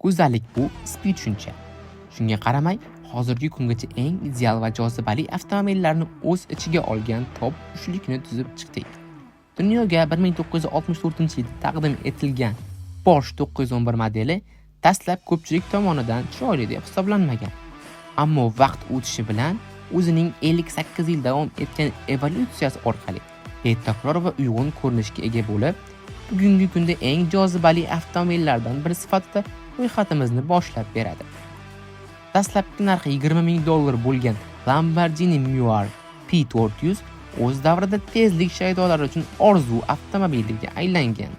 Go'zallik bu nisbiy tushuncha. Shunga qaramay, hozirgi kungacha eng ideal va jozibali avtomobillarni o'z ichiga olgan top 3likni tuzib chiqdik. Dunyoga 1964-yilda taqdim etilgan Porsche 911 modeli dastlab ko'pchilik tomonidan chiroyli deb hisoblanmagan. Ammo vaqt o'tishi bilan o'zining 58 yil davom etgan evolyutsiyasi orqali betakror va uyg'un ko'rinishga ega bo'lib, bugungi kunda eng jozibali avtomobillardan biri sifatida ro'yxatimizni boshlab beradi. Dastlabki narxi $20,000 bo'lgan Lamborghini Miura P400 o'z davrida tezlik shaydolari uchun orzu avtomobiliga aylangan.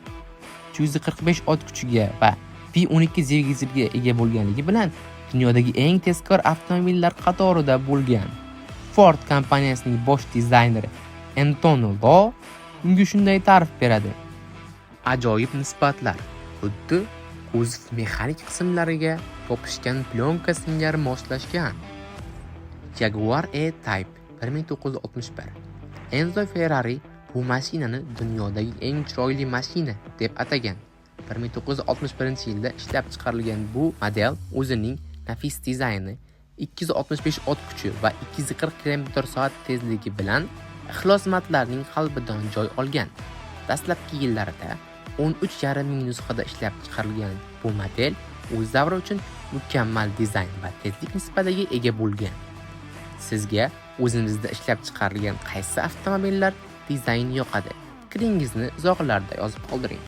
245 ot kuchiga va V12 dvigatelga ega bo'lganligi bilan dunyodagi eng tezkor avtomobillar qatorida bo'lgan. Ford kompaniyasining bosh dizayneri Anthony Low unga shunday ta'rif beradi. Ajoyib nisbatlar, xuddi kuzov mexanik qismlariga yopishgan plyonka singari moslashgan. Jaguar E-Type 1961. Enzo Ferrari bu mashinani dunyodagi eng chiroyli mashina deb atagan. 1961-yilda ishlab chiqarilgan bu model o'zining nafis dizayni, 265 ot kuchi va 240 km/soat tezligi bilan ixlosmandlarning qalbidan joy olgan. Dastlabki yillarida 13,5 ming nusxada ishlab chiqarilgan bu model o'z davri uchun mukammal dizayn va tezlik nisbatiga ega bo'lgan. Sizga o'zingizda ishlab chiqarilgan qaysi avtomobillar dizayni yoqadi? Fikringizni izohlarda yozib qoldiring.